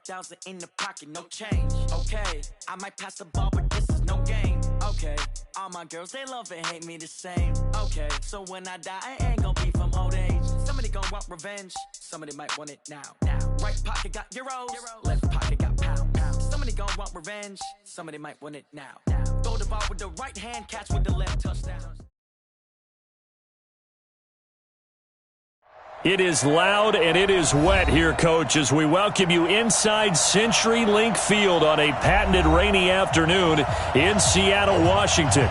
$5,000 in the pocket, no change. Okay, I might pass the ball, but this is no game. Okay, all my girls, they love and hate me the same. Okay, so when I die, I ain't gonna be from old age. Somebody gon' want revenge, somebody might want it now. Right pocket got euros, left pocket got pounds. Somebody gon' want revenge, somebody might want it now. Throw the ball with the right hand, catch with the left, touchdown. It is loud and it is wet here, Coach, as we welcome you inside CenturyLink Field on a patented rainy afternoon in Seattle, Washington.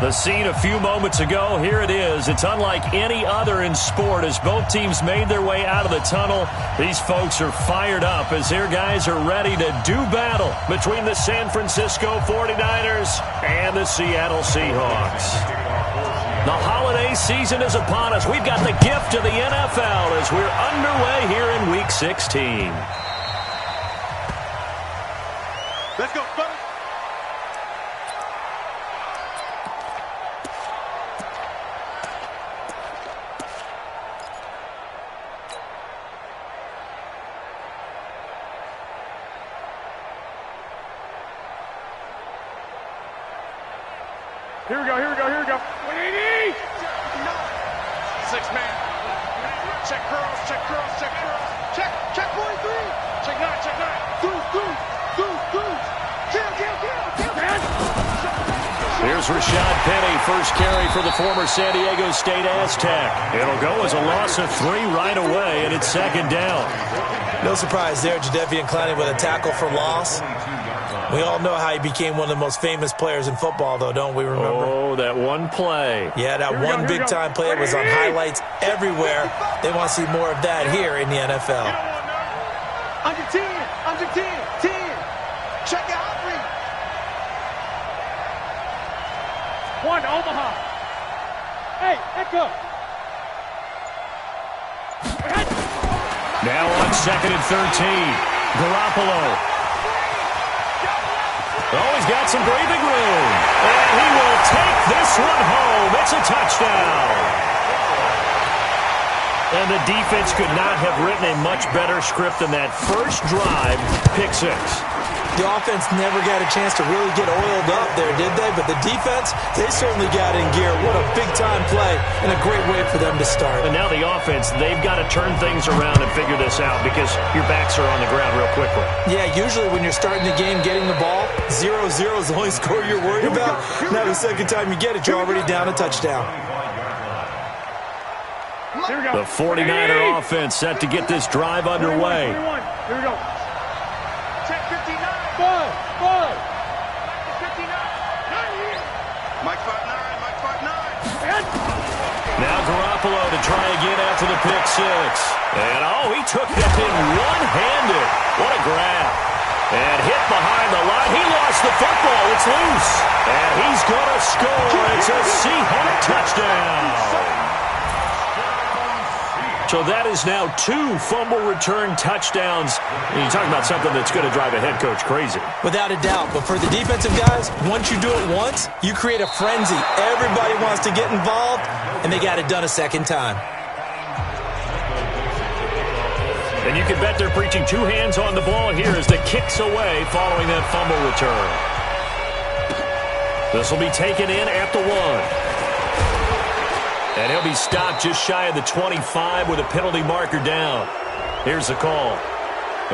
The scene a few moments ago, here it is. It's unlike any other in sport as both teams made their way out of the tunnel. These folks are fired up as their guys are ready to do battle between the San Francisco 49ers and the Seattle Seahawks. The holiday season is upon us. We've got the gift of the NFL as we're underway here in Week 16. Let's go, buddy. Here we go. 180! 6-man. Check curls. Check 43. Check 9. Through. Kill. Here's Rashad Penny, first carry for the former San Diego State Aztec. It'll go as a loss of 3 right away, and it's second down. No surprise there, Jadeveon Clowney with a tackle for loss. We all know how he became one of the most famous players in football, though, don't we remember? Oh, that one play. Yeah, that one big-time play was on highlights everywhere. They want to see more of that here in the NFL. Under 10. Check out 3. 1, Omaha. Hey, echo. Now on 2nd and 13. Garoppolo. Oh, he's got some breathing room. And he will take this one home. It's a touchdown. And the defense could not have written a much better script than that first drive, pick 6. The offense never got a chance to really get oiled up there, did they? But the defense, they certainly got in gear. What a big-time play and a great way for them to start. And now the offense, they've got to turn things around and figure this out because your backs are on the ground real quickly. Yeah, usually when you're starting the game, getting the ball, 0-0 is the only score you're worried about. Now the second time you get it, you're already down a touchdown. The 49er offense set to get this drive underway. Here we go. Check 59. Ball. 59. Mike 5'9. Now Garoppolo to try again after the pick 6. And, he took that thing one-handed. What a grab. And hit behind the line. He lost the football. It's loose. And he's going to score. It's a Seahawk touchdown. So that is now 2 fumble return touchdowns. And you're talking about something that's going to drive a head coach crazy. Without a doubt. But for the defensive guys, once you do it once, you create a frenzy. Everybody wants to get involved, and they got it done a second time. And you can bet they're preaching 2 hands on the ball here as the kick's away following that fumble return. This will be taken in at the 1. And he'll be stopped just shy of the 25 with a penalty marker down. Here's the call.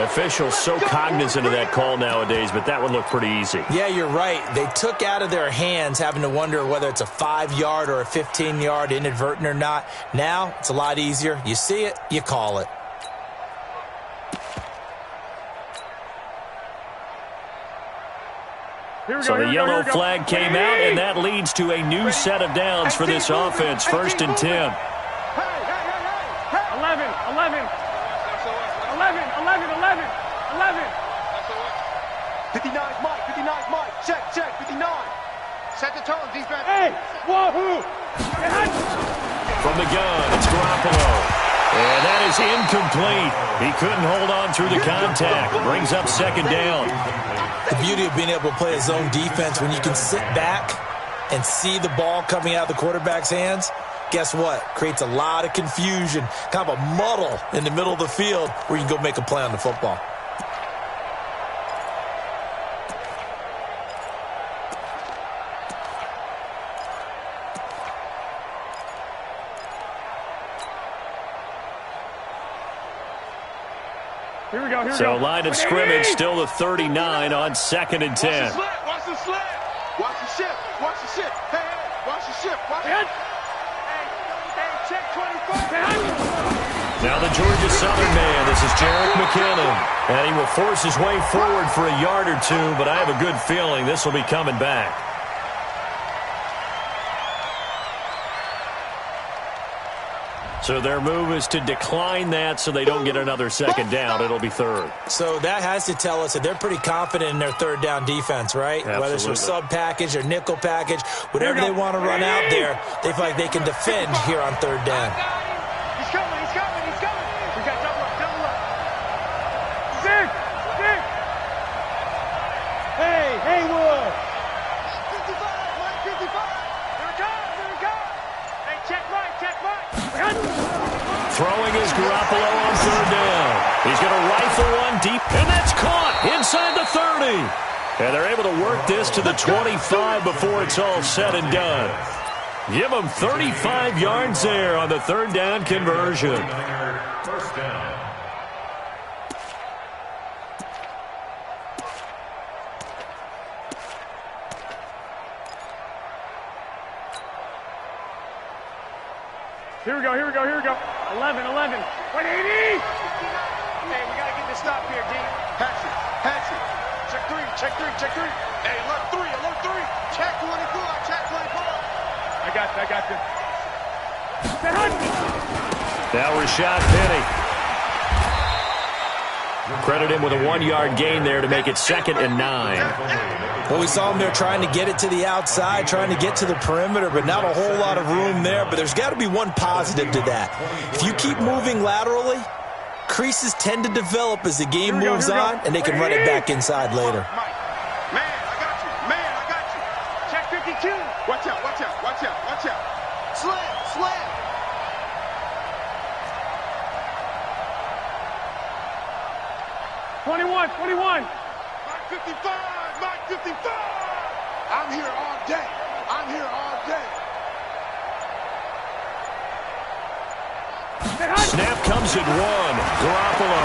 Officials so cognizant of that call nowadays, but that one looked pretty easy. Yeah, you're right. They took out of their hands having to wonder whether it's a 5-yard or a 15-yard inadvertent or not. Now, it's a lot easier. You see it, you call it. So the yellow flag came out, and that leads to a new set of downs for this offense. 1st and 10. 11. 59's Mike. Check. 59. Set the tone, defense. Hey, wahoo! From the gun, it's Garoppolo. And that is incomplete. He couldn't hold on through the contact. Brings up 2nd down. The beauty of being able to play a zone defense when you can sit back and see the ball coming out of the quarterback's hands, guess what? Creates a lot of confusion, kind of a muddle in the middle of the field where you can go make a play on the football. Here we go. Here we So go. line of scrimmage still the 39 on 2nd and 10. Watch the sled. Watch the shift. Watch the shift. Hey, hey, watch the shift. Watch the shift. Hey, check 25. Now the Georgia Southern man, this is Jarek McKinnon. And he will force his way forward for a yard or two, but I have a good feeling this will be coming back. So their move is to decline that so they don't get another second down. It'll be third. So that has to tell us that they're pretty confident in their third down defense, right? Absolutely. Whether it's their sub package or nickel package, whatever they want to run out there, they feel like they can defend here on third down. He's coming. He's coming. He's coming. We got double up. Double up. Zig! Zig! Hey, Haywood! 55. Mike 55. Here it comes. Here it comes. Hey, check right. Check right. Throwing is Garoppolo on third down. He's going to rifle one deep, and that's caught inside the 30. And they're able to work this to the 25 before it's all said and done. Give them 35 yards there on the third down conversion. First down. Here we go. Here we go. Here we go. 11, 11. 180! Hey, we got to get this stop here, D. Pass it. Pass it. Check three. Check three. Check three. Hey, alert three. Alert three. Check 24. Check 24. I got you. I got you. Now Rashad Penny. Credit him with a 1-yard gain there to make it 2nd and 9. Well, we saw them there trying to get it to the outside, trying to get to the perimeter, but not a whole lot of room there. But there's got to be one positive to that. If you keep moving laterally, creases tend to develop as the game moves on, and they can run it back inside later. Man, I got you. Man, I got you. Check 52. Watch out. Watch out. Watch out. Watch out. Slam. Slam. 21, 21. Mike 55. Mike 55. I'm here all day. I'm here all day. Snap comes at 1. Garoppolo.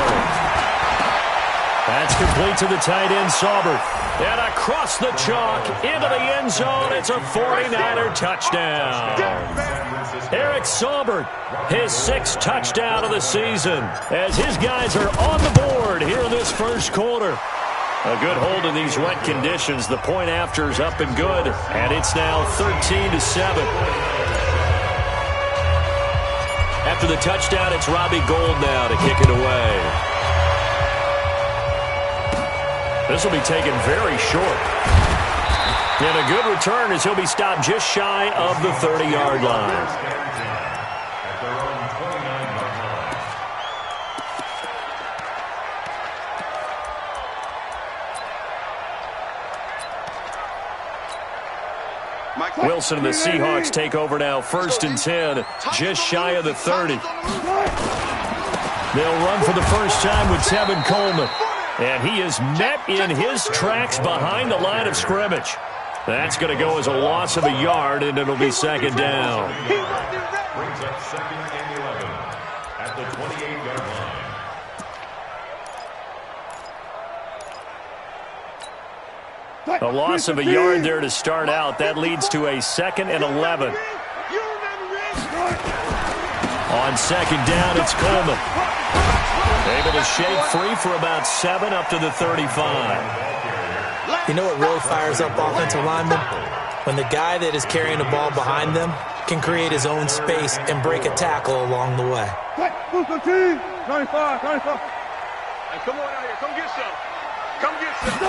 That's complete to the tight end, Saubert. And across the chalk into the end zone. It's a 49er touchdown. Eric Saubert, his 6th touchdown of the season, as his guys are on the board here in this first quarter. A good hold in these wet conditions. The point after is up and good, and it's now 13-7. After the touchdown, it's Robbie Gould now to kick it away. This will be taken very short. And a good return as he'll be stopped just shy of the 30-yard line. Wilson and the Seahawks take over now, 1st and 10, just shy of the 30. They'll run for the first time with Tevin Coleman. And he is met in his tracks behind the line of scrimmage. That's going to go as a loss of a yard, and it'll be 2nd down. Brings up 2nd and 11 at the 28-yard line. A loss of a yard there to start out. That leads to a 2nd and 11. On 2nd down, it's Coleman. Able to shake free for about 7 up to the 35. You know what really fires up offensive linemen? When the guy that is carrying the ball behind them can create his own space and break a tackle along the way. 25, 25. Hey, come on out here. Come get some. Come get some.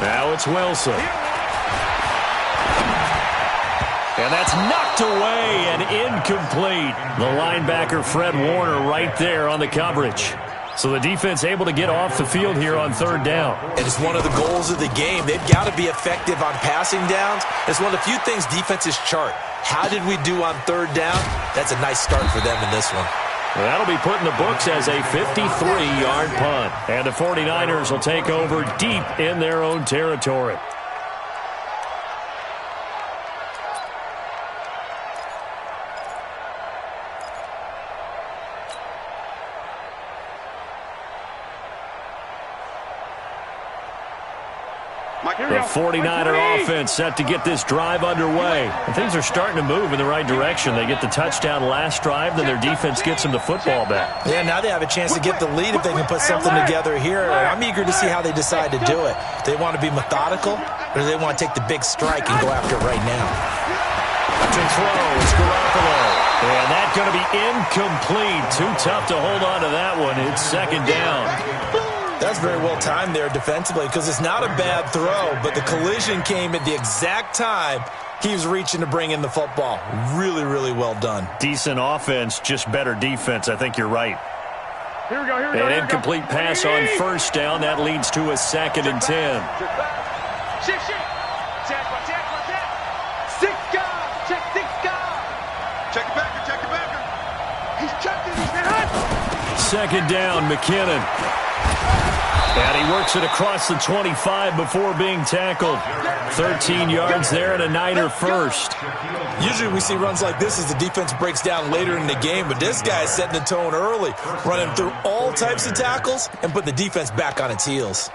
Now it's Wilson. And that's knocked away and incomplete. The linebacker, Fred Warner, right there on the coverage. So the defense able to get off the field here on 3rd down. It is one of the goals of the game. They've got to be effective on passing downs. It's one of the few things defenses chart. How did we do on 3rd down? That's a nice start for them in this one. Well, that'll be put in the books as a 53-yard punt. And the 49ers will take over deep in their own territory. The 49er offense set to get this drive underway. And things are starting to move in the right direction. They get the touchdown last drive, then their defense gets them the football back. Yeah, now they have a chance to get the lead if they can put something together here. I'm eager to see how they decide to do it. Do they want to be methodical, or do they want to take the big strike and go after it right now? To throw, it's Garoppolo. And that's going to be incomplete. Too tough to hold on to that one. It's second down. That's very well timed there defensively because it's not a bad throw, but the collision came at the exact time he was reaching to bring in the football. Really, really well done. Decent offense, just better defense. I think you're right. Here we go, here we go. An incomplete pass on first down. That leads to a 2nd and 10. Check it backer. He's checking. He's hit. Second down, McKinnon. And he works it across the 25 before being tackled. 13 yards there and a Niner first. Usually we see runs like this as the defense breaks down later in the game, but this guy is setting the tone early, running through all types of tackles and put the defense back on its heels.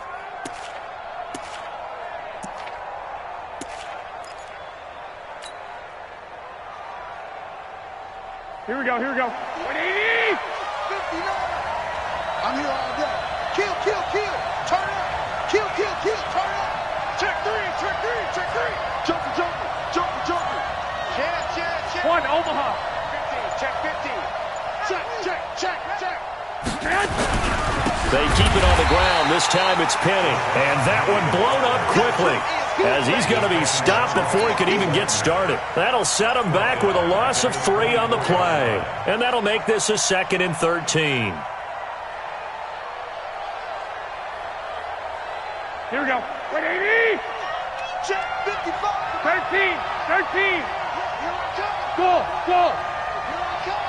Here we go, here we go. 180! 59. I'm here all day. Kill, kill, kill. Turn up. Kill, kill, kill. Turn up. Check three, check three, check three. Jumper, jumper, jumper, jumper. Check. One, Omaha. 15, check 15. Check. They keep it on the ground. This time it's Penny. And that one blown up quickly, as he's going to be stopped before he could even get started. That'll set him back with a loss of 3 on the play. And that'll make this a 2nd and 13. Here we go. 180! Check 55. 13! Here I come. Go! Here I come.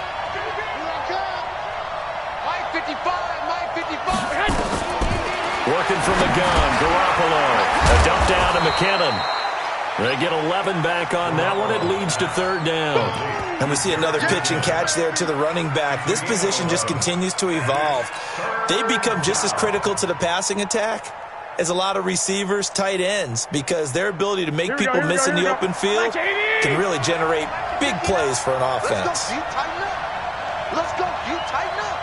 Mike 55. Working from the gun, Garoppolo. A dump down to McKinnon. They get 11 back on that one. It leads to 3rd down. And we see another pitch and catch there to the running back. This position just continues to evolve. They become just as critical to the passing attack as a lot of receivers, tight ends, because their ability to make people miss in the open field can really generate big plays for an offense. Let's go. You tighten up.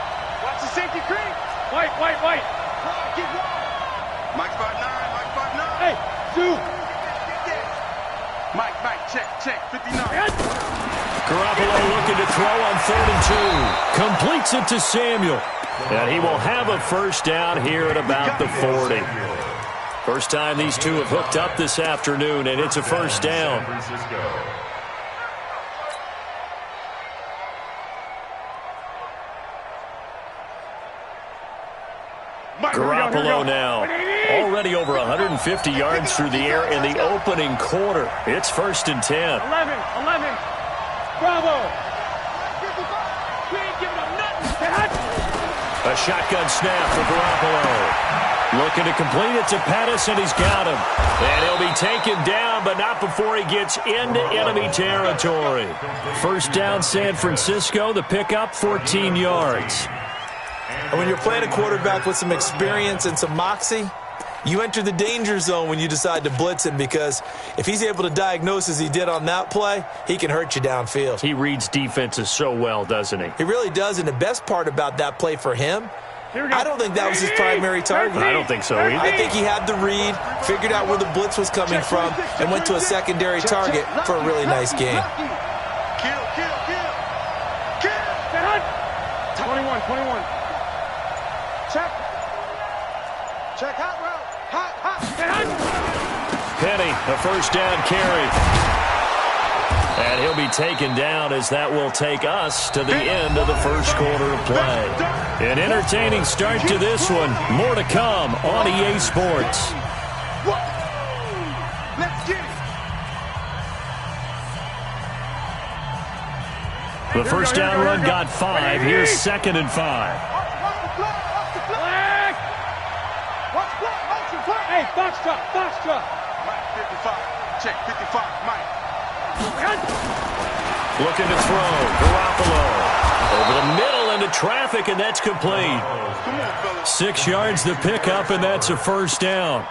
Watch the safety creep. White. Get wide. Mike 5'9". Hey, Zoo. Mike, check 59. Garoppolo looking to throw on 3rd and 2. Completes it to Samuel. And he will have a first down here at about the 40. First time these two have hooked up this afternoon, and it's a first down. Garoppolo now, already over 150 yards through the air in the opening quarter. It's 1st and 10. 11. Bravo. We ain't giving up nothing. A shotgun snap for Garoppolo. Looking to complete it to Pettis, and he's got him. And he'll be taken down, but not before he gets into enemy territory. First down, San Francisco. The pickup, 14 yards. And when you're playing a quarterback with some experience and some moxie, you enter the danger zone when you decide to blitz him, because if he's able to diagnose as he did on that play, he can hurt you downfield. He reads defenses so well, doesn't he? He really does, and the best part about that play for him, I don't think that was his primary target. I don't think so either. I think he had the read, figured out where the blitz was coming from, and went to a secondary target for a really nice game. Kill. 21. Check hot route. Penny, a first down carry. And he'll be taken down, as that will take us to the end of the first quarter of play. An entertaining start to this one. More to come on EA Sports. Let's get it. The first down run got 5. Here's 2nd and 5. Hey, Foxtrot. Mike 55. Check 55. Mike. Looking to throw. Garoppolo. Over the middle into traffic, and that's complete. 6 yards the pickup, and that's a first down.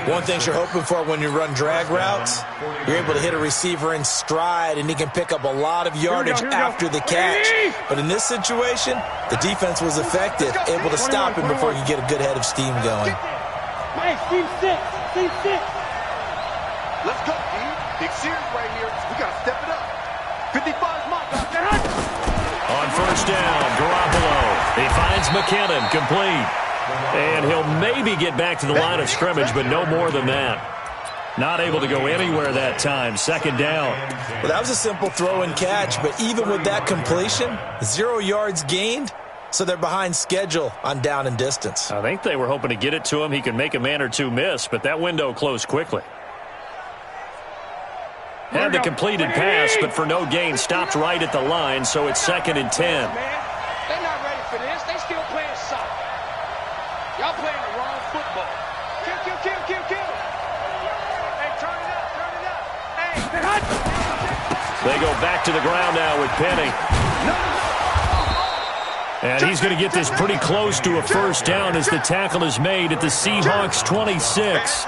One thing you're hoping for when you run drag routes, you're able to hit a receiver in stride, and he can pick up a lot of yardage after the catch. But in this situation, the defense was effective, able to stop him before you get a good head of steam going. Hey, team six. Let's go, D. Big series right here. We got to step it up. 55's my guy. On first down, Garoppolo. He finds McKinnon, complete. And he'll maybe get back to the line of scrimmage, but no more than that. Not able to go anywhere that time. Second down. Well, that was a simple throw and catch, but even with that completion, 0 yards gained, so they're behind schedule on down and distance. I think they were hoping to get it to him. He could make a man or two miss, but that window closed quickly. Had the completed pass, but for no gain, stopped right at the line, so it's 2nd and 10. They're not ready for this. They still playing soccer. Y'all playing the wrong football. Kill. Hey, turn it up. Hey. They go back to the ground now with Penny. And he's going to get this pretty close to a first down as the tackle is made at the Seahawks 26.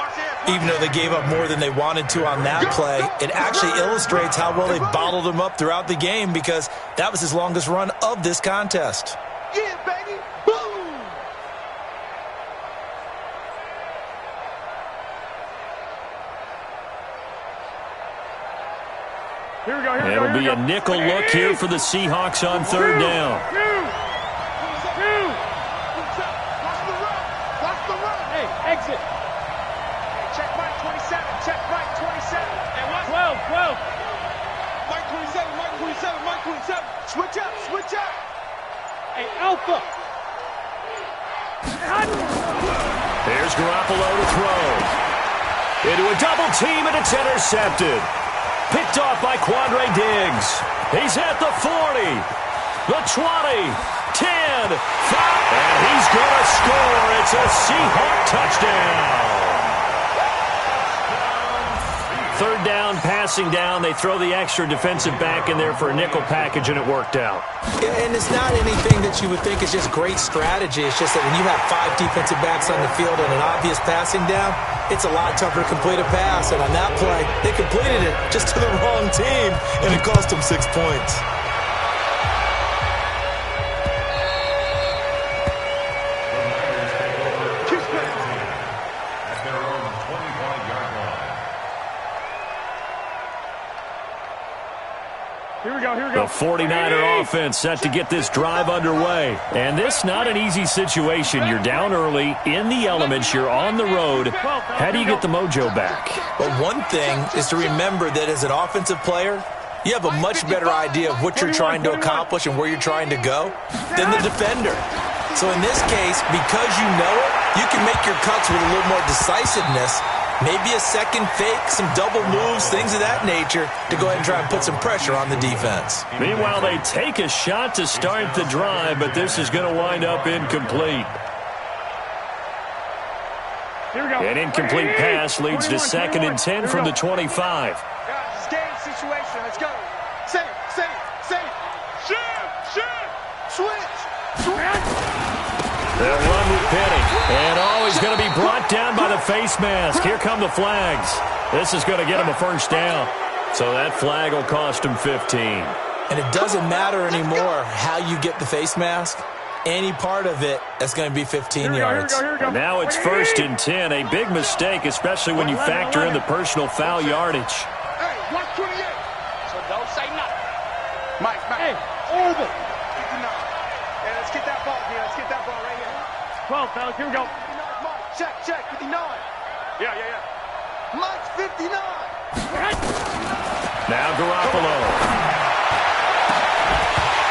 Even though they gave up more than they wanted to on that play, it actually illustrates how well they bottled him up throughout the game, because that was his longest run of this contest. Yeah, baby. Boom. It'll be a nickel look here for the Seahawks on third down. Watch the run. Hey, exit. Check Mike 27. Check Mike 27. And what? 12. Mike 27. Switch up. Hey, Alpha. There's Garoppolo to throw. Into a double team, and it's intercepted. Picked off by Quandre Diggs. He's at the 40, the 20, 10, 5, and he's going to score. It's a Seahawk touchdown. Third down, passing down. They throw the extra defensive back in there for a nickel package, and it worked out. Yeah, and it's not anything that you would think is just great strategy. It's just that when you have 5 defensive backs on the field and an obvious passing down, it's a lot tougher to complete a pass. And on that play, they completed it just to the wrong team, and it cost them 6 points. The 49er offense set to get this drive underway. And this not an easy situation. You're down early, in the elements, you're on the road. How do you get the mojo back? Well, one thing is to remember that as an offensive player, you have a much better idea of what you're trying to accomplish and where you're trying to go than the defender. So in this case, because you know it, you can make your cuts with a little more decisiveness. Maybe a second fake, some double moves, things of that nature, to go ahead and try and put some pressure on the defense. Meanwhile, they take a shot to start the drive, but this is going to wind up incomplete. An incomplete pass leads to 2nd and 10 from the 25. Guys, it's game situation. Let's go. Safe. Switch. They'll run with Penny. And, he's going to be brought down by the face mask. Here come the flags. This is going to get him a first down. So that flag will cost him 15. And it doesn't matter anymore how you get the face mask. Any part of it, that's going to be 15 yards. And now it's 1st and 10. A big mistake, especially when you factor in the personal foul yardage. Hey, 128. So don't say nothing. Mike. Hey, orbit. 59. Yeah, let's get that ball here. Let's get that ball right here. 12, fellas, here we go. 59's Mike. Check, 59. Yeah. Mike's 59. Now Garoppolo.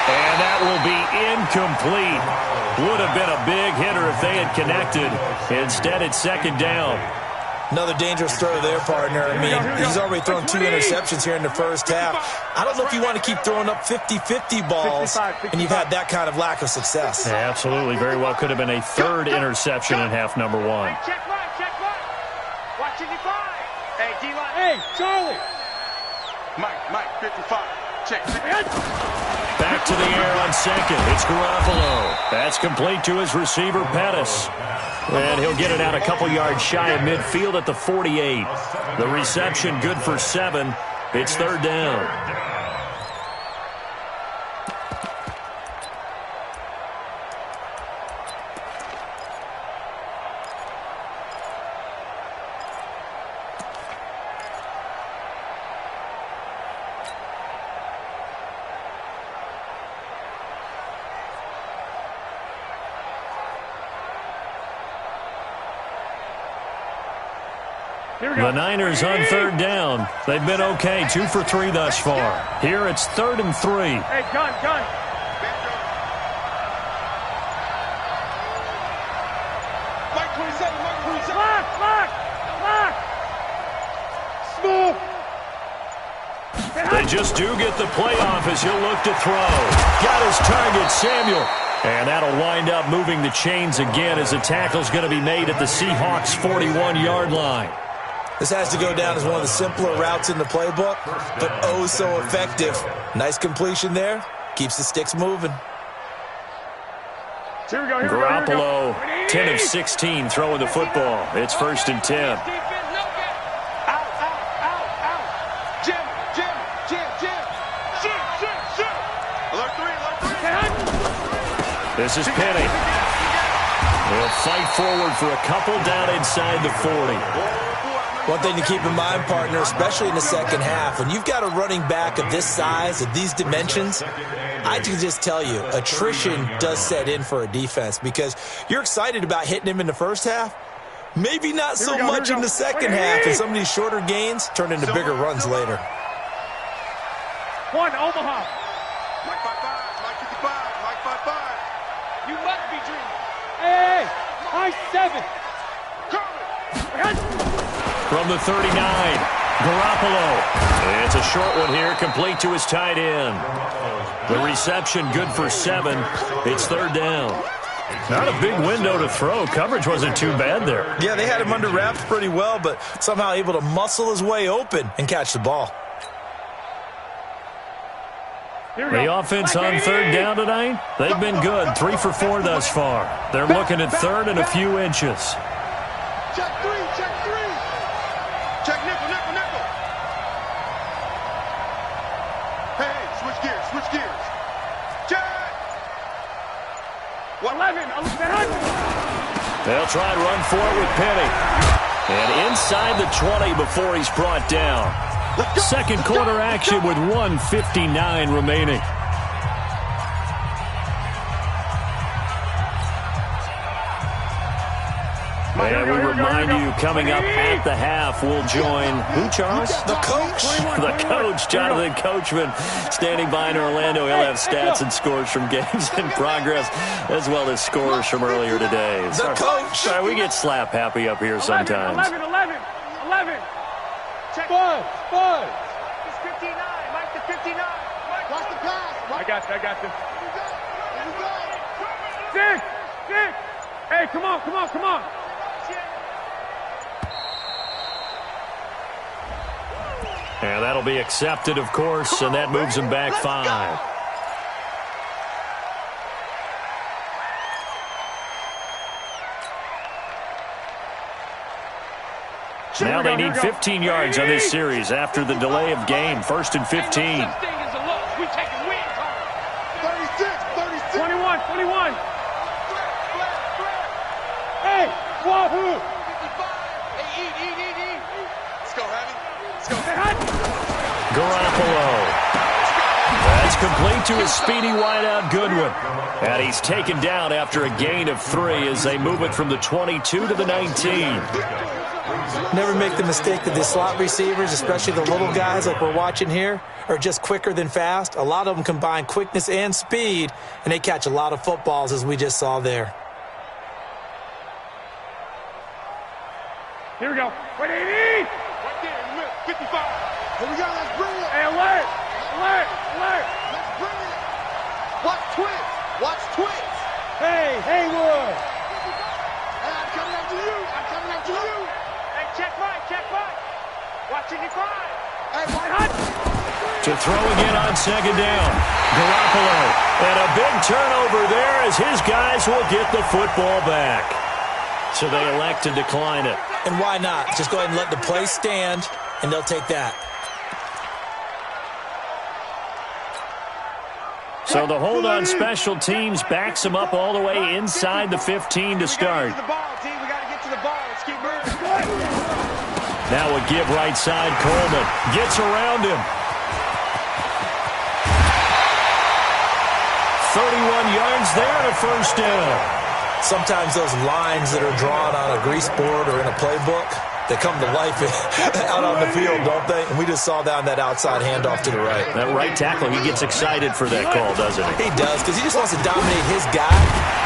And that will be incomplete. Would have been a big hitter if they had connected. Instead, it's 2nd down. Another dangerous throw there, partner. I mean, he's already thrown 2 interceptions here in the first half. I don't know if you want to keep throwing up 50-50 balls, and you've had that kind of lack of success. Yeah, absolutely. Very well could have been a 3rd interception in half number 1. Hey, check right. Watch 55. Hey, D-line. Hey, Charlie. Mike, 55. Check. Back to the air on 2nd. It's Garoppolo. That's complete to his receiver, Pettis. And he'll get it out a couple yards shy of midfield at the 48. The reception good for 7. It's third down. The Niners on third down. They've been okay, 2 for 3 thus far. Here it's 3rd and 3. Hey, gun. Mike 27, Mike 27. Lock. Smooth. They just do get the play off as he'll look to throw. Got his target, Samuel. And that'll wind up moving the chains again as the tackle's going to be made at the Seahawks' 41-yard line. This has to go down as one of the simpler routes in the playbook, but oh so effective. Nice completion there. Keeps the sticks moving. Here we go. Garoppolo, 10 of 16 throwing the football. It's 1st and 10. Out. Jim. Alert 3. This is Penny. He'll fight forward for a couple down inside the 40. One thing to keep in mind, partner, especially in the second half, when you've got a running back of this size, of these dimensions, I can just tell you, attrition does set in for a defense because you're excited about hitting him in the first half. Maybe not so much in the second half, and some of these shorter gains turn into bigger runs later. One, Omaha. Mike 55, Mike 55, Mike 55. You must be dreaming. Hey, Mike 7. From the 39, Garoppolo. It's a short one here, complete to his tight end. The reception good for 7. It's third down. Not a big window to throw. Coverage wasn't too bad there. Yeah, they had him under wraps pretty well, but somehow able to muscle his way open and catch the ball. The offense on third down tonight, they've been good. 3 for 4 thus far. They're looking at third and a few inches. Check 3. Check nickel. Hey, switch gears. Check. 11. They'll try and run for it with Penny. And inside the 20 before he's brought down. Second quarter action with 1:59 remaining. And we remind you, coming up at the half, we'll join who, Charles? The coach. The coach, Jonathan Coachman, standing by in Orlando. He'll have stats and scores from games in progress, as well as scores from earlier today. The coach. Sorry, we get slap happy up here sometimes. 11. Check. 5. It's 59. Mike to 59. Watch the pass. I got this. 6. Hey, come on. And that'll be accepted, of course, and that moves him back 5. Now they need 15 yards on this series after the delay of game. 1st and 15. 36. 21. Hey, Wahoo! 55. Hey, eat. Let's go, Honey. Garoppolo. That's complete to his speedy wideout Goodwin. And he's taken down after a gain of 3 as they move it from the 22 to the 19. Never make the mistake that the slot receivers, especially the little guys like we're watching here, are just quicker than fast. A lot of them combine quickness and speed, and they catch a lot of footballs, as we just saw there. Here we go. Wait, 80! Right there in the middle. 55. Here we go. Let's bring it. Hey, alert! Let's bring it. Watch twins. Hey, Haywood! Hey, I'm coming after you. Hey, check Mike. Watching you cry. Hey, Mike. To throw again on second down. Garoppolo. And a big turnover there as his guys will get the football back. So they elect to decline it. And why not? Just go ahead and let the play stand, and they'll take that. So the hold on special teams backs them up all the way inside the 15 to start. Now a give right side. Coleman gets around him. 31 yards there and a first down. Sometimes those lines that are drawn on a grease board or in a playbook, they come to life out on the field, don't they? And we just saw that outside handoff to the right. That right tackle, he gets excited for that call, doesn't he? He does, because he just wants to dominate his guy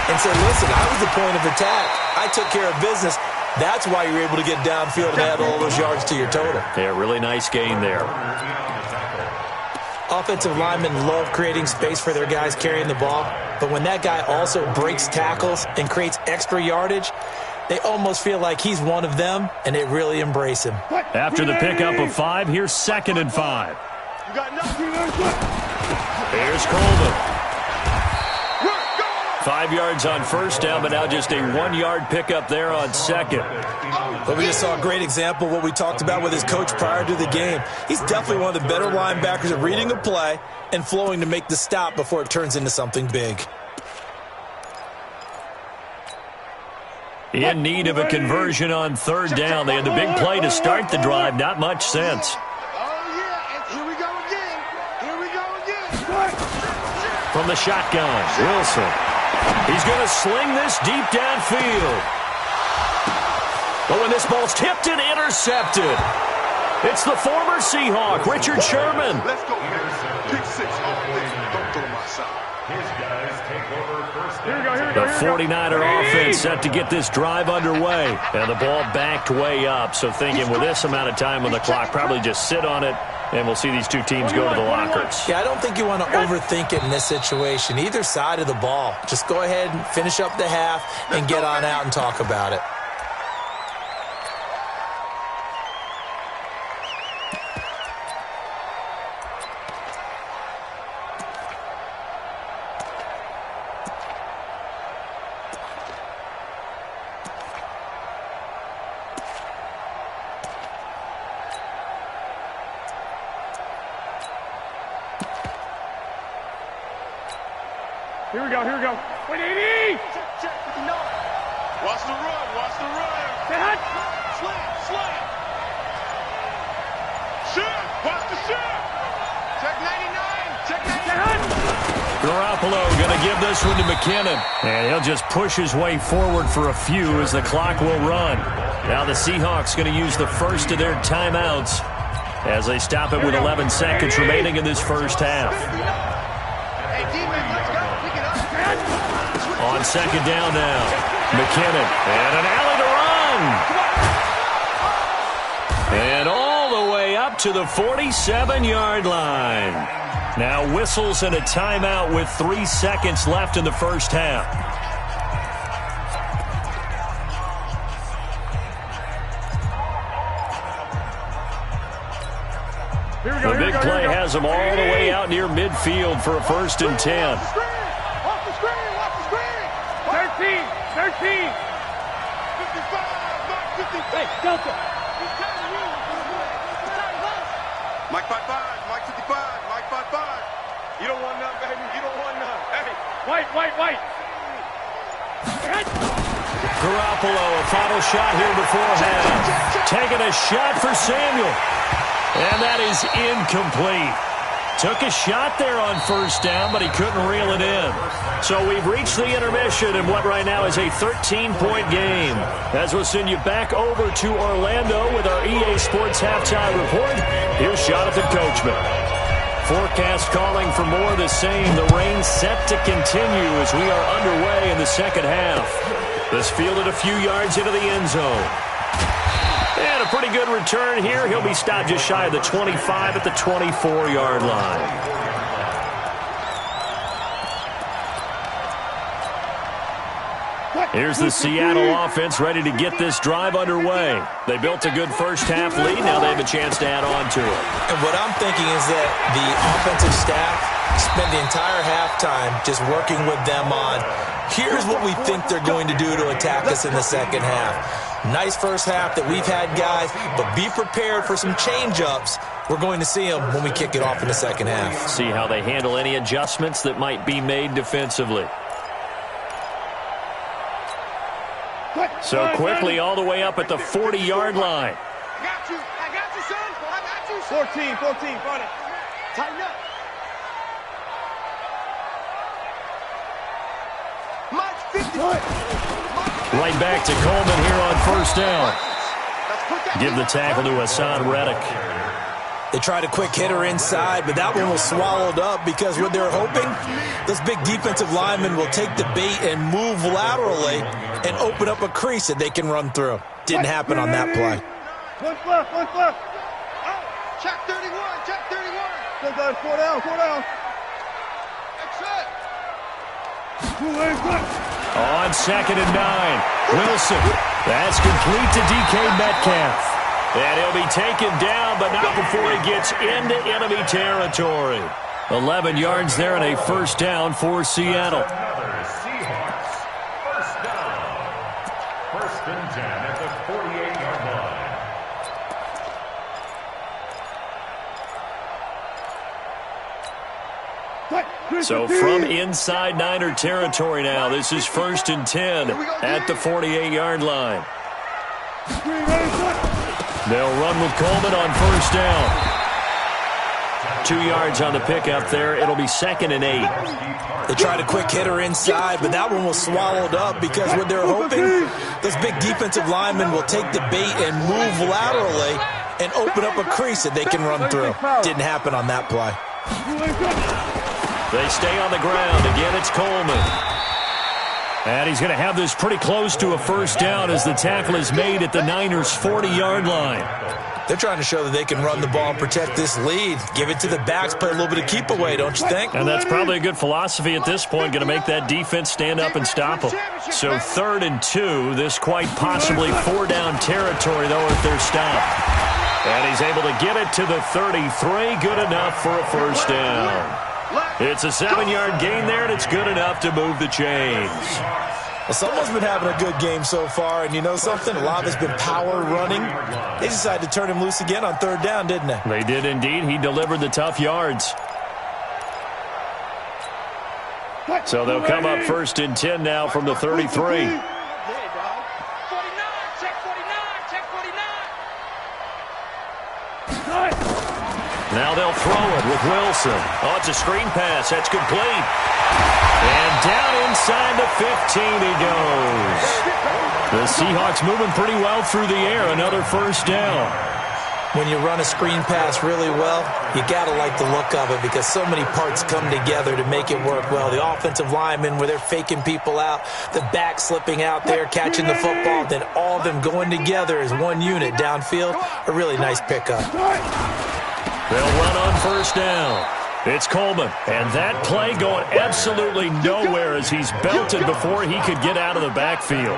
and say, listen, I was the point of attack. I took care of business. That's why you're able to get downfield and add all those yards to your total. Yeah, really nice gain there. Offensive linemen love creating space for their guys carrying the ball, but when that guy also breaks tackles and creates extra yardage, they almost feel like he's one of them, and they really embrace him. After the pickup of 5, here's 2nd and 5. Here's Coleman. 5 yards on first down, but now just a 1-yard pickup there on second. But we just saw a great example of what we talked about with his coach prior to the game. He's definitely one of the better linebackers at reading a play and flowing to make the stop before it turns into something big. In need of a conversion on 3rd down. They had the big play to start the drive. Not much sense. From the shotgun, Wilson. He's going to sling this deep downfield. But when this ball's tipped and intercepted, it's the former Seahawk, Richard Sherman. Let's go. Pick 6. Don't throw my side. His guys take over first. The 49er offense set to get this drive underway. And the ball backed way up. So thinking with this amount of time on the clock, probably just sit on it, and we'll see these two teams go to the lockers. Yeah, I don't think you want to overthink it in this situation. Either side of the ball. Just go ahead and finish up the half and get on out and talk about it. Here we go, here we go. Wait, 80! Watch the run, watch the run. Slant, slant. Shoot, watch the shoot. Check 99, check 99. Garoppolo going to give this one to McKinnon. And he'll just push his way forward for a few as the clock will run. Now the Seahawks going to use the first of their timeouts as they stop it with 11 seconds remaining in this first half. On 2nd down now, McKinnon, and an alley to run. And all the way up to the 47-yard line. Now whistles and a timeout with 3 seconds left in the first half. The big play has them all the way out near midfield for a 1st and 10. 13! 55, Hey, Delta! Mike 55, Mike 55, Mike 55. You don't want none, baby. You don't want none. Hey. White! Garoppolo, a final shot here before half. Taking a shot for Samuel. And that is incomplete. Took a shot there on 1st down, but he couldn't reel it in. So we've reached the intermission in what right now is a 13-point game. As we'll send you back over to Orlando with our EA Sports Halftime Report, here's Jonathan Coachman. Forecast calling for more of the same. The rain set to continue as we are underway in the second half. This fielded a few yards into the end zone. And a pretty good return here. He'll be stopped just shy of the 25 at the 24-yard line. Here's the Seattle offense ready to get this drive underway. They built a good first half lead. Now they have a chance to add on to it. And what I'm thinking is that the offensive staff spent the entire halftime just working with them on Here's what we think they're going to do to attack us in the second half. Nice first half that we've had, guys, but be prepared for some change-ups. We're going to see them when we kick it off in the second half. See how they handle any adjustments that might be made defensively. So quickly all the way up at the 40-yard line. I got you, son. I got you. 14, run it. Tighten up. Mike's 50. Right back to Coleman here on first down. Give the tackle to Hassan Reddick. They tried a quick hitter inside, but that one was swallowed up because what they're hoping, those big defensive linemen will take the bait and move laterally and open up a crease that they can run through. Didn't happen on that play. One left. Oh, check 31. Four down. On 2nd and 9, Wilson. That's complete to DK Metcalf. And he'll be taken down, but not before he gets into enemy territory. 11 yards there and a first down for Seattle. Seahawks. First down. 1st and 10 at the 48-yard line. So from inside Niner territory now, this is 1st and 10 at the 48-yard line. They'll run with Coleman on first down. 2 yards on the pickup there. It'll be 2nd and 8. They tried a quick hitter inside, but that one was swallowed up because what they're hoping, those big defensive linemen will take the bait and move laterally and open up a crease that they can run through. Didn't happen on that play. They stay on the ground. Again, it's Coleman. And he's going to have this pretty close to a first down as the tackle is made at the Niners' 40-yard line. They're trying to show that they can run the ball and protect this lead. Give it to the backs, play a little bit of keep away, don't you think? And that's probably a good philosophy at this point, going to make that defense stand up and stop them. So 3rd and 2, this quite possibly 4-down territory, though, if they're stopped. And he's able to get it to the 33, good enough for a first down. It's a 7-yard gain there, and it's good enough to move the chains. Well, someone's been having a good game so far, and you know something? A lot of it's been power running. They decided to turn him loose again on 3rd down, didn't they? They did indeed. He delivered the tough yards. So they'll come up 1st and 10 now from the 33. Now they'll throw it with Wilson. Oh, it's a screen pass. That's complete. And down inside the 15 he goes. The Seahawks moving pretty well through the air. Another first down. When you run a screen pass really well, you got to like the look of it because so many parts come together to make it work well. The offensive linemen where they're faking people out, the back slipping out there, catching the football, then all of them going together as one unit downfield. A really nice pickup. They'll run on first down. It's Coleman, and that play going absolutely nowhere as he's belted before he could get out of the backfield.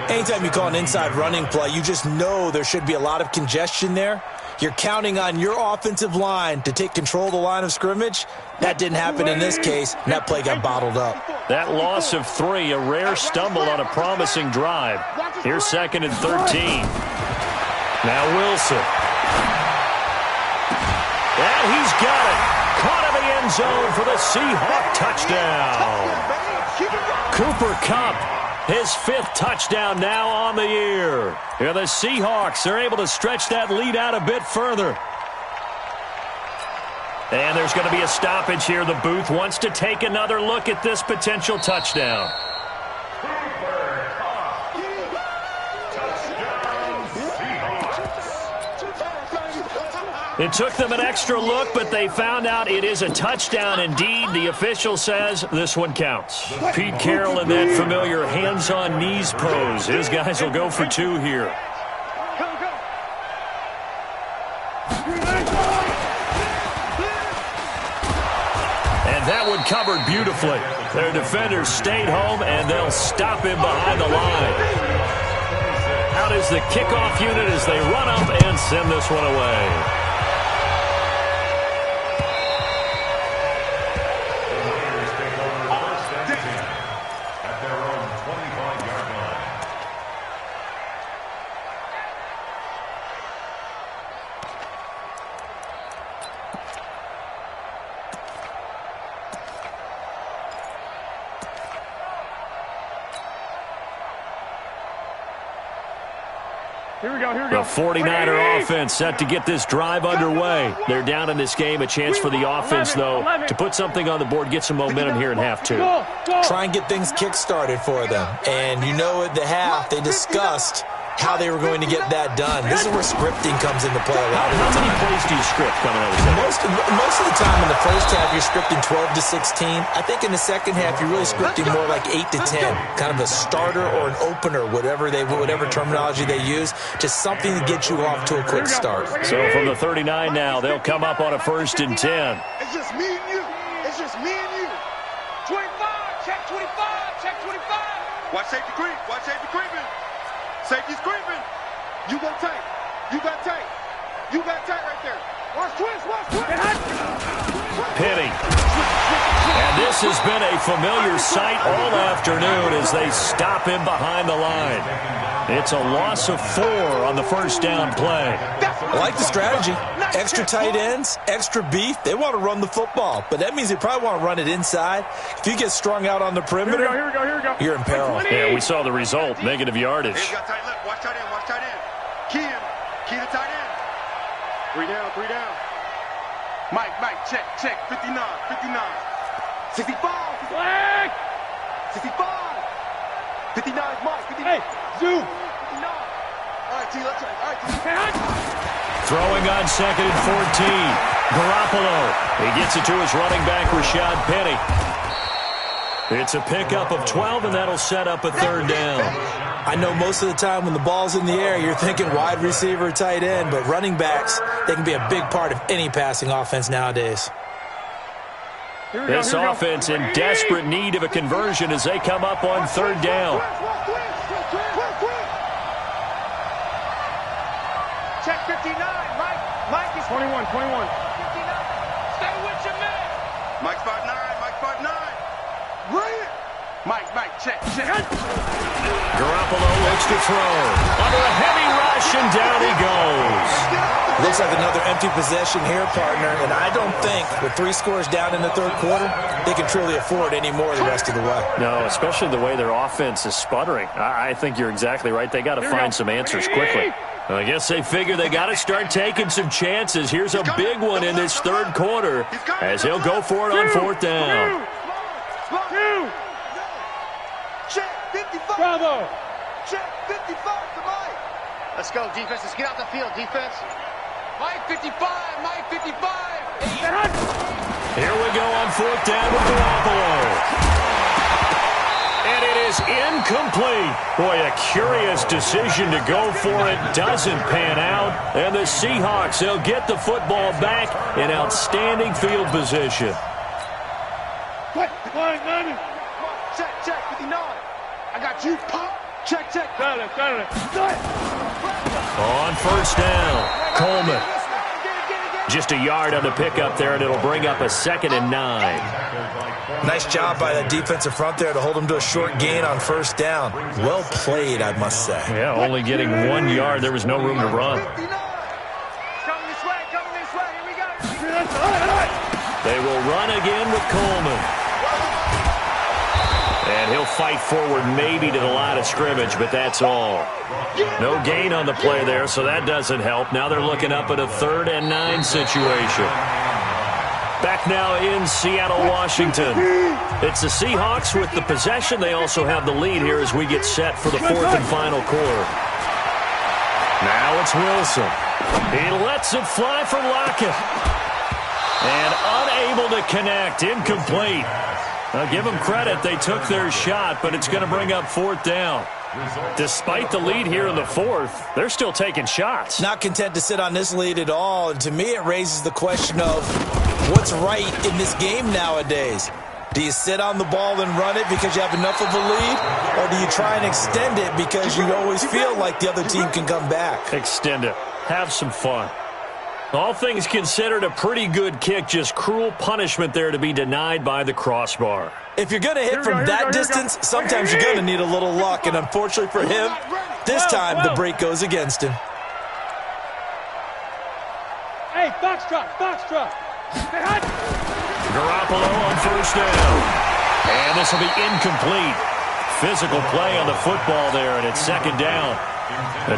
Anytime you call an inside running play, you just know there should be a lot of congestion there. You're counting on your offensive line to take control of the line of scrimmage. That didn't happen in this case, and that play got bottled up. That loss of 3, a rare stumble on a promising drive. Here's 2nd and 13. Now Wilson. And he's got it. Caught in the end zone for the Seahawk touchdown. Cooper Kupp, his 5th touchdown now on the year. Here the Seahawks are able to stretch that lead out a bit further. And there's going to be a stoppage here. The booth wants to take another look at this potential touchdown. It took them an extra look, but they found out it is a touchdown indeed. The official says this one counts. Pete Carroll in that familiar hands-on knees pose. His guys will go for 2 here. And that one covered beautifully. Their defenders stayed home, and they'll stop him behind the line. Out is the kickoff unit as they run up and send this one away. Here we go, here we go. The 49er offense set to get this drive underway. They're down in this game. A chance for the offense, though, to put something on the board, get some momentum here in half two. Try and get things kick-started for them. And you know at the half, they discussed how they were going to get that done. This is where scripting comes into play a lot of the time. How many plays do you script coming out of the Most of the time in the first half, you're scripting 12 to 16. I think in the second half, you're really scripting more like 8 to 10. Kind of a starter or an opener, whatever terminology they use. Just something to get you off to a quick start. So from the 39 now, they'll come up on a 1st and 10. It's just me and you. It's just me and you. 25, check 25, check 25. Watch safety creep, watch safety creeping. Safety's creeping. You got tight. You got tight. You got tight right there. Watch twist, watch twist. Penny. And this has been a familiar sight all afternoon as they stop him behind the line. It's a loss of 4 on the 1st down play. I like the strategy. Extra tight ends, extra beef. They want to run the football, but that means they probably want to run it inside. If you get strung out on the perimeter, you're in peril. Yeah, we saw the result, negative yardage. He's got tight left. Watch tight end, watch tight end. Key him. Key the tight end. 3 down, 3 down. Mike, check, 59, 59. 65. Flag! 65. 59 is Mike. 59. Hey, Zoo! 59. All right, T, let's try. All right, T. Throwing on 2nd and 14. Garoppolo. He gets it to his running back, Rashad Penny. It's a pickup of 12, and that'll set up a 3rd down. I know most of the time when the ball's in the air, you're thinking wide receiver, tight end, but running backs, they can be a big part of any passing offense nowadays. This offense in desperate need of a conversion as they come up on 3rd down. Check 59. Mike is 21. 59. Stay with your man. Mike's 5'9. Mike's 5'9. Bring it. Mike, check. Garoppolo looks to throw. Under a heavy rush, and down he goes. Looks like another empty possession here, partner, and I don't think with 3 scores down in the 3rd quarter, they can truly afford any more the rest of the way. No, especially the way their offense is sputtering. I think you're exactly right. They got to find some answers quickly. I guess they figure they got to start taking some chances. Here's a big one in this 3rd quarter as he'll go for it on 4th down. Check 55. Bravo! Check 55 to Mike. Let's go, defense. Let's get out the field, defense. Mike 55. Mike 55. Here we go on 4th down with Garoppolo. And it is incomplete. Boy, a curious decision to go for it. Doesn't pan out. And the Seahawks, they'll get the football back in outstanding field position. Check 59. I got you, pop. Check. Got it. On 1st down, Coleman. Just a yard on the pickup there, and it'll bring up a 2nd and 9. Nice job by that defensive front there to hold them to a short gain on 1st down. Well played, I must say. Yeah, only getting 1 yard. There was no room to run. Coming this way. Here we go. They will run again with Coleman. And he'll fight forward maybe to the line of scrimmage, but that's all. No gain on the play there, so that doesn't help. Now they're looking up at a 3rd and 9 situation. Back now in Seattle, Washington. It's the Seahawks with the possession. They also have the lead here as we get set for the 4th and final quarter. Now it's Wilson. He lets it fly for Lockett. And unable to connect. Incomplete. Now, give them credit. They took their shot, but it's going to bring up 4th down. Despite the lead here in the 4th, they're still taking shots. Not content to sit on this lead at all. And to me, it raises the question of what's right in this game nowadays. Do you sit on the ball and run it because you have enough of a lead? Or do you try and extend it because you always feel like the other team can come back? Extend it. Have some fun. All things considered, a pretty good kick. Just cruel punishment there to be denied by the crossbar. If you're going to hit from that distance, sometimes you're going to need a little luck. And unfortunately for him, this time the break goes against him. Hey, foxtrot. Garoppolo on 1st down. And this will be incomplete. Physical play on the football there, and it's 2nd down.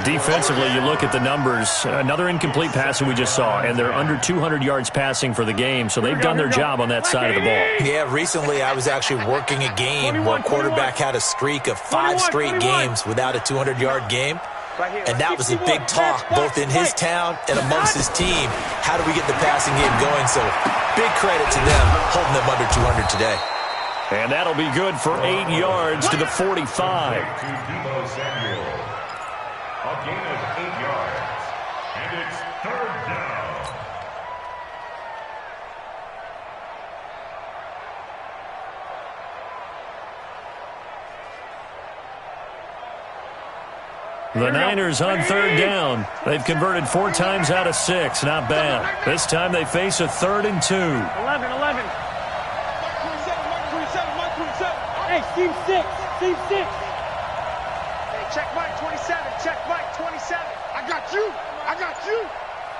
Defensively, you look at the numbers. Another incomplete pass that we just saw, and they're under 200 yards passing for the game, so they've done their job on that side of the ball. Yeah, recently I was actually working a game where a quarterback had a streak of 5 straight games without a 200-yard game, and that was a big talk both in his town and amongst his team. How do we get the passing game going? So big credit to them holding them under 200 today. And that'll be good for 8 yards to the 45. A gain of 8 yards, and it's 3rd down. The Niners on 3rd down. They've converted 4 times out of 6. Not bad. This time they face a 3rd and 2. 11. Hey, team 6. Team 6. Check Mike 27. Check Mike 27. I got you.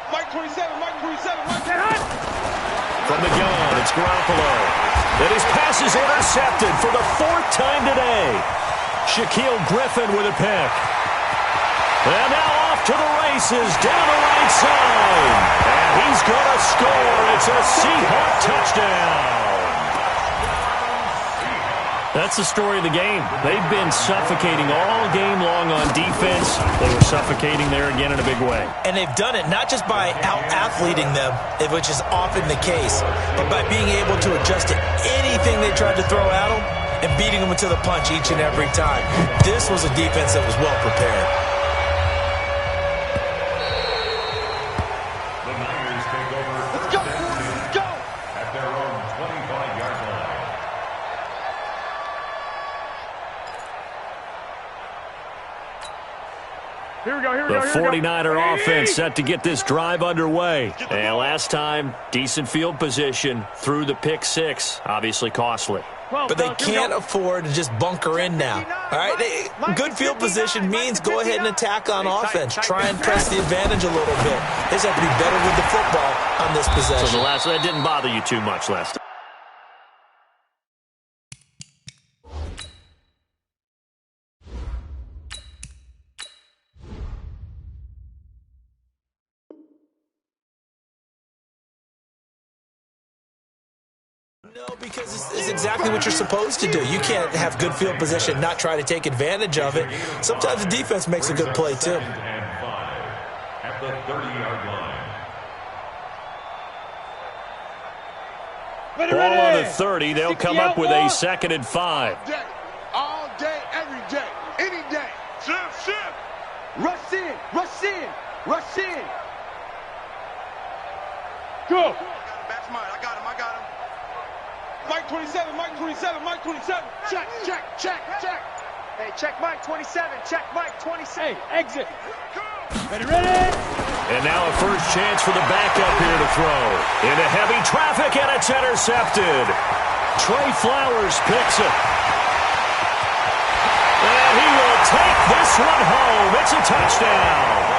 Mike 27. Mike 27. Mike that hot. From the gun, it's Garoppolo. And his pass is intercepted for the 4th time today. Shaquille Griffin with a pick. And now off to the races down the right side. And he's going to score. It's a Seahawk touchdown. That's the story of the game. They've been suffocating all game long on defense. They were suffocating there again in a big way. And they've done it not just by out-athleting them, which is often the case, but by being able to adjust to anything they tried to throw at them and beating them to the punch each and every time. This was a defense that was well prepared. The Niners take over. Let's go. Let's go. At their own 25-yard line. Here we go. The 49er offense set to get this drive underway. And last time, decent field position through the pick 6. Obviously costly. But they can't afford to just bunker in now. All right, good field position means go ahead and attack on offense. Try and press the advantage a little bit. They just have to be better with the football on this possession. So that didn't bother you too much last time. No, because it's exactly what you're supposed to do. You can't have good field position, not try to take advantage of it. Sometimes the defense makes a good play, too. 2nd and 5 at the 30-yard line. Ball on the 30. They'll come up with a 2nd and 5. All day, every day, any day. Shift. Rush in. Go. That's mine. I got him. Mike 27. Mike 27. Mike 27. Check. Hey, check Mike 27. Check Mike 27. Hey, exit. Ready. And now a first chance for the backup here to throw. Into heavy traffic, and it's intercepted. Trey Flowers picks it. And he will take this one home. It's a touchdown.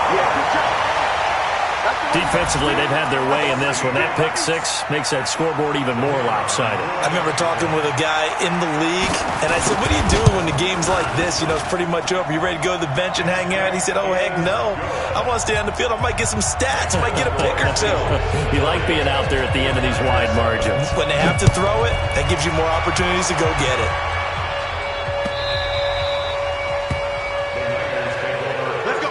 Defensively, they've had their way in this one. That pick 6 makes that scoreboard even more lopsided. I remember talking with a guy in the league, and I said, what are you doing when the game's like this? You know, it's pretty much over. You ready to go to the bench and hang out? He said, oh, heck no. I want to stay on the field. I might get some stats. I might get a pick or two. You like being out there at the end of these wide margins. When they have to throw it, that gives you more opportunities to go get it. Let's go.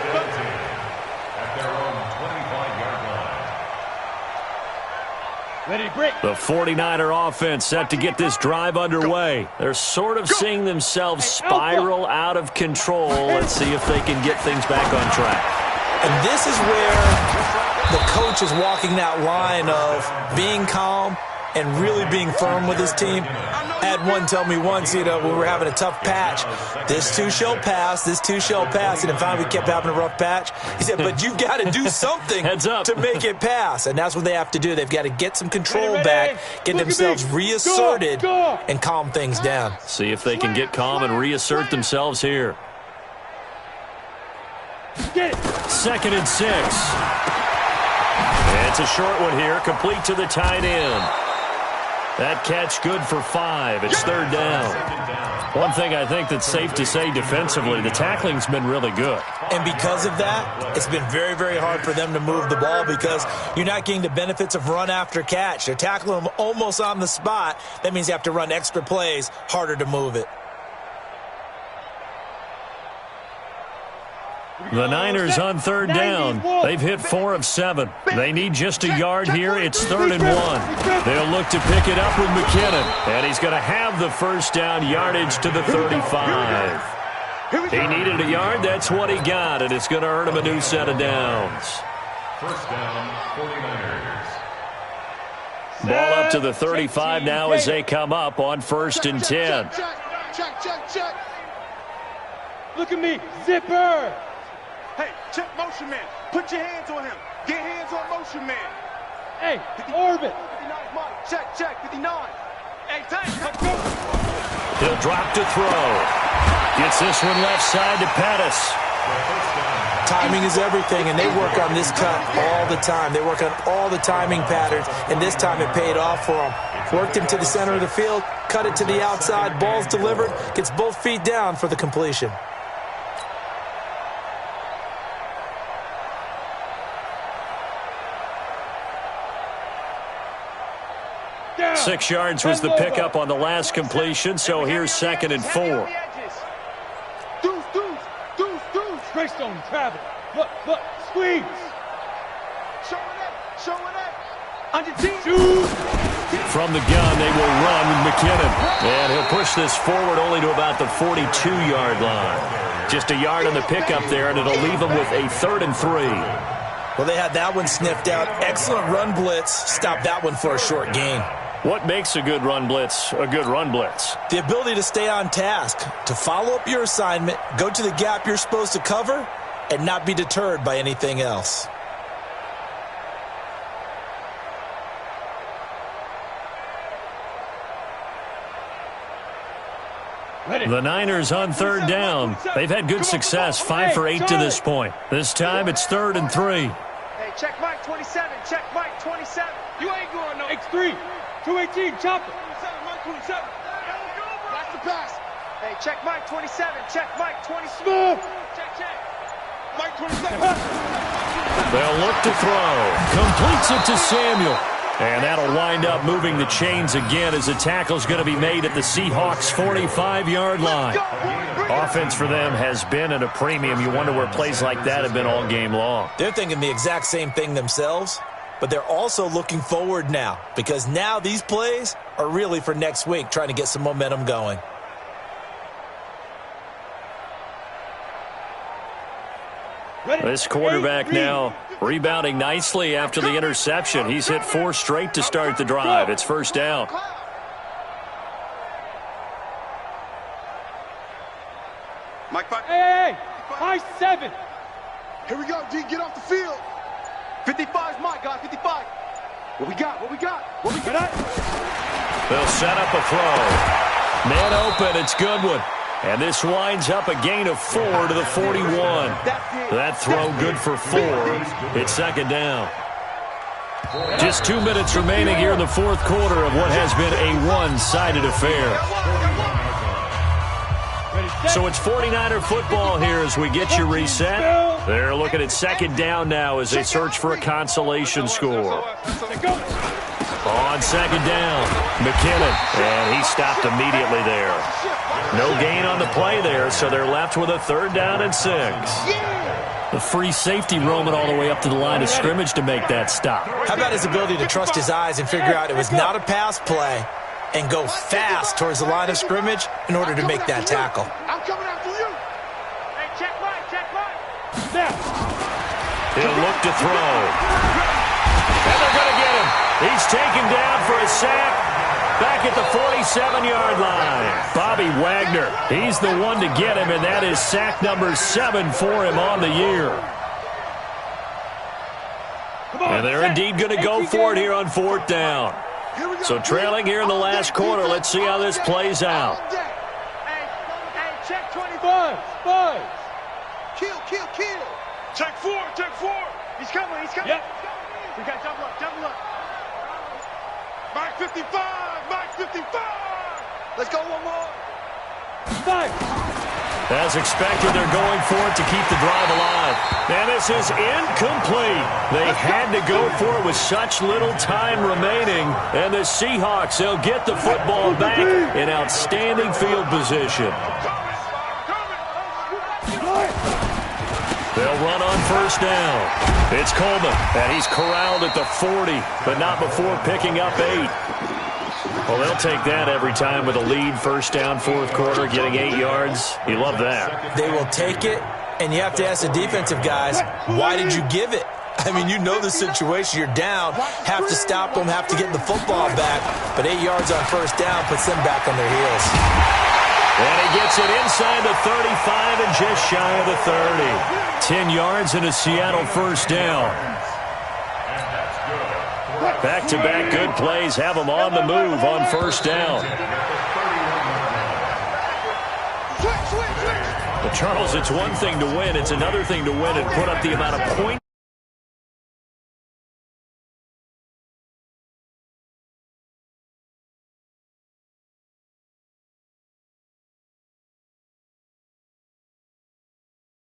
At their own 25-yard line. Ready to break. The 49er offense set to get this drive underway. They're sort of seeing themselves spiral out of control. Let's see if they can get things back on track. And this is where the coach is walking that line of being calm and really being firm with his team. I had one tell me once, we were having a tough patch. This too shall pass, this too shall pass. And finally we kept having a rough patch. He said, but you've got to do something Heads up. to make it pass. And that's what they have to do. They've got to get some control back, get themselves reasserted, and calm things down. See if they can get calm and reassert themselves here. Get it. 2nd and 6. It's a short one here, complete to the tight end. That catch good for 5. It's third down. One thing I think that's safe to say defensively, the tackling's been really good. And because of that, it's been very, very hard for them to move the ball because you're not getting the benefits of run after catch. They're tackling them almost on the spot. That means you have to run extra plays, harder to move it. The Niners on third down. They've hit 4 of 7. They need just a yard here. It's 3rd and 1. They'll look to pick it up with McKinnon. And he's going to have the first down, yardage to the 35. He needed a yard. That's what he got. And it's going to earn him a new set of downs. First down, 49ers. Ball up to the 35 now as they come up on 1st and 10. Check. Look at me, zipper. Hey, check motion man. Put your hands on him. Get hands on motion man. Hey, orbit. 59 Mike. Check, 59. Hey, tank, let's go. He'll drop to throw. Gets this one left side to Pettis. Timing is everything, and they work on this cut all the time. They work on all the timing patterns, and this time it paid off for them. Worked him to the center of the field, cut it to the outside, ball's delivered, gets both feet down for the completion. Down. 6 yards was the pickup on the last completion, so here's 2nd and 4. Deuce. Greystone, travel. Look, squeeze. Showing up. On your team. Shoot. From the gun, they will run with McKinnon. And he'll push this forward only to about the 42-yard line. Just a yard on the pickup there, and it'll leave them with a 3rd and 3. Well, they had that one sniffed out. Excellent run blitz. Stopped that one for a short gain. What makes a good run blitz a good run blitz? The ability to stay on task, to follow up your assignment, go to the gap you're supposed to cover, and not be deterred by anything else. The Niners on third down. They've had good success, 5 for 8 to this point. This time it's 3rd and 3. Hey, check Mike 27. Check Mike 27. You ain't going no X3. 218, chopper. Mike 27. That's the pass. Hey, check Mike 27. Check Mike 27. Smooth. Check. Mike 27. They'll look to throw. Completes it to Samuel. And that'll wind up moving the chains again as the tackle's going to be made at the Seahawks' 45-yard line. Offense for them has been at a premium. You wonder where plays like that have been all game long. They're thinking the exact same thing themselves, but they're also looking forward now because now these plays are really for next week, trying to get some momentum going. This quarterback now rebounding nicely after the interception. He's hit 4 straight to start the drive. It's first down. Mike 5. Hey, high 7. Here we go, D. Get off the field. 55's Mike, guys. 55. What we got? They'll set up a throw. Man open. It's Goodwin. And this winds up a gain of 4 to the 41. That throw good for 4. It's 2nd down. Just 2 minutes remaining here in the 4th quarter of what has been a one-sided affair. So it's 49er football here as we get you reset. They're looking at 2nd down now as they search for a consolation score. On 2nd down, McKinnon, and he stopped immediately there. No gain on the play there, so they're left with a 3rd down and 6. The free safety roaming all the way up to the line of scrimmage to make that stop. How about his ability to trust his eyes and figure out it was not a pass play and go fast towards the line of scrimmage in order to make that tackle? I'm coming after you. Hey, check Mike. He'll look to throw. And they're going to get him. He's taken down for a sack. Back at the 47-yard line. Bobby Wagner, he's the one to get him, and that is sack number 7 for him on the year. And they're indeed going to go for it here on 4th down. So trailing here in the last quarter, let's see how this plays out. Hey, check 25. Kill. Check 4. He's coming. Yep. We got double up. Mike 55. Mike 55. Let's go one more. As expected, they're going for it to keep the drive alive. And this is incomplete. They had to go for it with such little time remaining. And the Seahawks, they'll get the football back in outstanding field position. They'll run on first down. It's Coleman, and he's corralled at the 40, but not before picking up 8. Well, they'll take that every time with a lead, first down, fourth quarter, getting 8 yards. You love that. They will take it, and you have to ask the defensive guys, why did you give it? I mean, you know the situation. You're down, have to stop them, have to get the football back, but 8 yards on first down puts them back on their heels. And he gets it inside the 35 and just shy of the 30. 10 yards and a Seattle first down. Back-to-back good plays have them on the move on first down. But Charles, it's one thing to win. It's another thing to win and put up the amount of points.